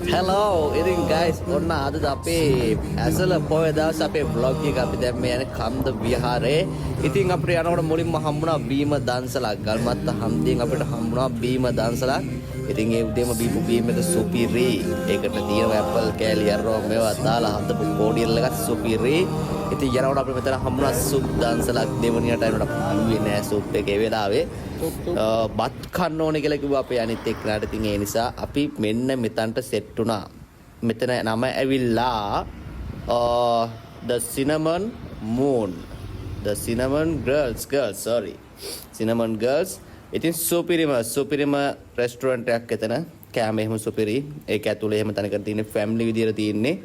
Hello, ඉතින් guys ඔන්න අද අපේ ඇසල පොය දවස් අපේ vlog එක අපි දැන් මේ යන්නේ කන්ද විහාරේ. ඉතින් අපිට යනකොට මුලින්ම හම්බුණා බීම දන්සලක්. ගල්මත්ත හන්දියෙන් අපිට හම්බුණා බීම දන්සලක්. ඉතින් ඒ උදේම බීපු බීම එක සුපිරි. ඒකට තියෙනවා ඇපල් කෑලි අරෝ මේවා දාලා හදපු කෝඩියල් එකක් සුපිරි. ඉතින් යනකොට අපිට මෙතන හම්බුණා සුප් දන්සලක් දෙවනියට එනකොට පුළුවේ නෑ සුප් එක ඒ වෙලාවේ. බත් කන්න ඕනේ කියලා කිව්වා අපේ අනිත් එක්කනට. ඉතින් ඒ නිසා අපි මෙන්න මෙතනට සෙට් වුණා. මෙතන නම ඇවිල්ලා the cinnamon moon, the cinnamon girls sorry, cinnamon girls. ඉතින් සුපිරිම රෙස්ටුරන්ට් එකක් එතන. කෑම එහෙම සුපිරි. ඒක ඇතුලේ එහෙම තැනකට තියෙන ෆැමිලි විදියට තියෙන්නේ.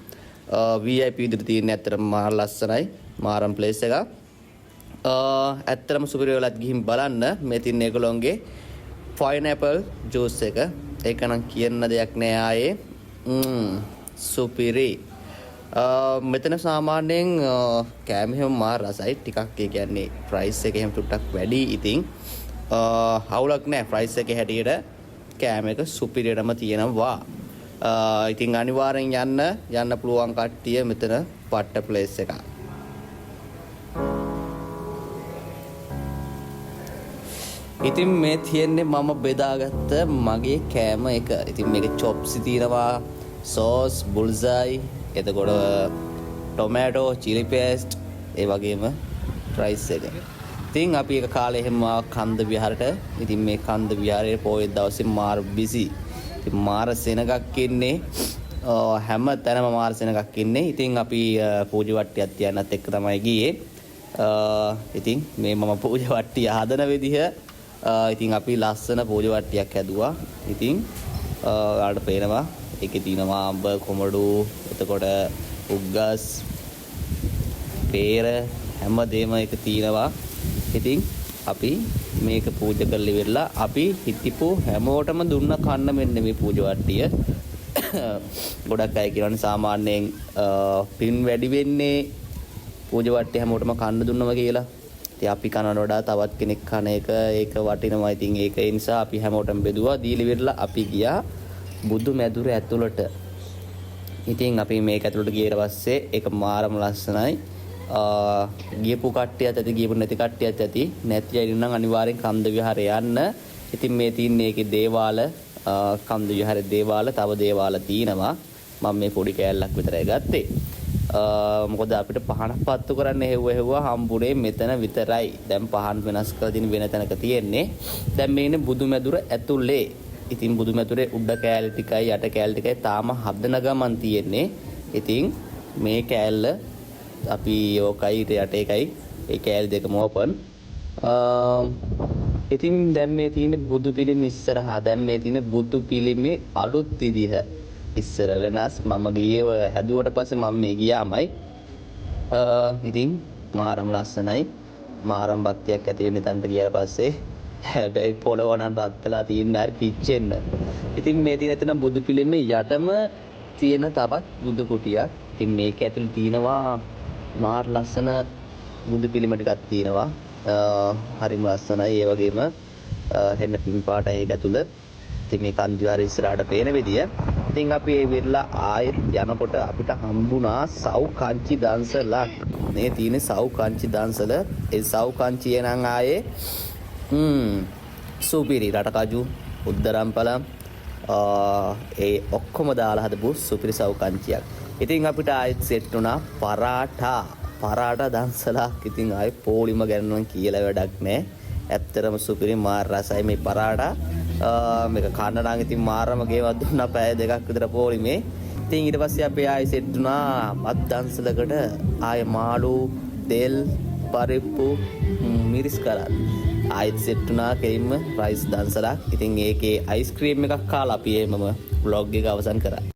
VIP විදියට තියෙන්නේ. ඇත්තටම මාර ලස්සනයි. මාරම් ප්ලේස් එකක්. ඇත්තටම සුපිරි වෙලත් ගිහින් බලන්න. මේ තින්න ඒගොල්ලෝගේ පයිනැපල් ජූස් එක. ඒක නම් කියන්න දෙයක් නෑ ආයේ. සුපිරි. මෙතන සාමාන්‍යයෙන් කෑම එහෙම මාර රසයි. ටිකක් ඒ කියන්නේ ප්‍රයිස් එක එහෙම ටුට්ටක් වැඩි. ඉතින් හවුලක් නෑ ප්‍රයිස් එකේ හැටියට කෑම එක සුපිරියටම තියෙනවා. ඉතින් අනිවාර්යෙන් යන්න පුළුවන් කට්ටිය මෙතන පට්ට ප්ලේස් එකක්. ඉතින් මේ තියෙන්නේ මම බෙදාගත්ත මගේ කෑම එක. ඉතින් මේක චොප්ස් තියෙනවා, සෝස්, බුල්සයි, එතකොට ටොමැටෝ, චිලි පේස්ට්, ඒ වගේම රයිස් එක. ඉතින් අපි එක කාලේ එහෙම කන්ද විහාරට. ඉතින් මේ කන්ද විහාරයේ පොයේ දවසේ මාර බිසි. ඉතින් මාර සෙනගක් ඉන්නේ. හැම තැනම මාර සෙනගක් ඉන්නේ. ඉතින් අපි පූජා වට්ටියක් තියන්නත් එක්ක තමයි ගියේ. ඉතින් මේ මම පූජා වට්ටිය හදන විදිහ ඉතින් අපි ලස්සන පූජා වට්ටියක් හැදුවා. ඉතින් ඔයාලට පේනවා ඒකේ තියෙනවා අඹ, කොමඩු, එතකොට උග්ගස්, peer හැමදේම එක තියෙනවා. ඉතින් අපි මේක පූජා කරලා ඉවරලා අපි හිටපු හැමෝටම දුන්න කන්න මෙන්න මේ පූජා වට්ටිය. ගොඩක් අය කියනවානේ සාමාන්‍යයෙන් පින් වැඩි වෙන්නේ පූජා වට්ටිය හැමෝටම කන්න දුන්නම කියලා. ඉතින් අපි කනට වඩා තවත් කෙනෙක් කන එක ඒක වටිනවා. ඉතින් ඒක ඒ නිසා අපි හැමෝටම බෙදුවා. දීලි විරලා අපි ගියා බුදු මැදුර ඇතුළට. ඉතින් අපි මේක ඇතුළට ගියට පස්සේ ඒක මාරම ලස්සනයි. ගියපු කට්ටියත් ඇති, ගියපු නැති කට්ටියත් ඇති. නැති අය නම් අනිවාර්යෙන් කන්ද විහාරේ යන්න. ඉතින් මේ තින්නේ ඒකේ දේවාල, කන්ද විහාරේ දේවාල, තව දේවාල තියෙනවා. මම මේ පොඩි කෑල්ලක් විතරයි ගත්තේ. මොකද අපිට පහනක් පත්තු කරන්න හෙව්වා හම්බුනේ මෙතන විතරයි. දැන් පහන් වෙනස් කරලා දින වෙන තැනක තියෙන්නේ. දැන් මේ ඉන්නේ බුදුමැදුර ඇතුලේ. ඉතින් බුදුමැදුරේ උඩ කෑල්ල ටිකයි යට කෑල්ල ටිකයි තාම හදන ගමන් තියෙන්නේ. ඉතින් මේ කෑල්ල අපි යෝකයි යට එකයි ඒ කෑල්ල දෙකම ඕපන්. ඉතින් දැන් මේ තියෙන බුදු පිළිම ඉස්සරහා. දැන් මේ තියෙන බුදු පිළිමේ අලුත් විදිහ. ඉස්සර වෙනස් මම ගියේ හැදුවට පස්සේ මම මේ ගියාමයි. ඉතින් මාරම් ලස්සනයි. මාරම් භක්තියක් ඇති වෙන තැනට ගියාට පස්සේ හැබැයි පොළව නම් රත් වෙලා තියෙන හරි පිච්චෙන්න. ඉතින් මේ තියෙන එතන බුදු පිළිමේ යටම තියෙන තවත් බුදු කුටියක්. ඉතින් මේක ඇතුළේ තියෙනවා මාර ලස්සන බුදු පිළිම ටිකක් තියෙනවා. හරිම ලස්සනයි. ඒ වගේම හෙන්න පින් පාටයි ඒක ඇතුළේ. ඉතින් මේ කන්දිවාර ඉස්සරහට පේන විදිය. ඉතින් අපි ඒ වෙරලා ආයෙත් යනකොට අපිට හම්බුණා සව් කංචි දන්සලක්. මේ තියෙන සව් කංචි දන්සල. ඒ සව් කංචිය නම් ආයේ සුපිරි රටකජු, උද්දරම්පලම් ඒ ඔක්කොම දාලා හදපු සුපිරි සව් කංචියක්. ඉතින් අපිට ආයෙත් සෙට් වුණා පරාටා දන්සලක්. ඉතින් ආයේ පොලිම ගන්නවන් කියලා වැඩක් නැහැ. ඇත්තටම සුපිරි මාර රසයි මේ පරාටා. මේක කන්න නම් ඉතින් මාරම ගේවත් දුන්නා පැය දෙකක් විතර පොලිමේ. ඉතින් ඊට පස්සේ අපි ආයෙ සෙට් වුණා මත් දන්සලකට. ආයෙ මාළු, තෙල්, පරිප්පු, මිරිස් කරත් ආයෙත් සෙට් වුණා කෙලින්ම රයිස් දන්සලක්. ඉතින් ඒකේ අයිස්ක්‍රීම් එකක් කාලා අපි එමම vlog එක අවසන් කරා.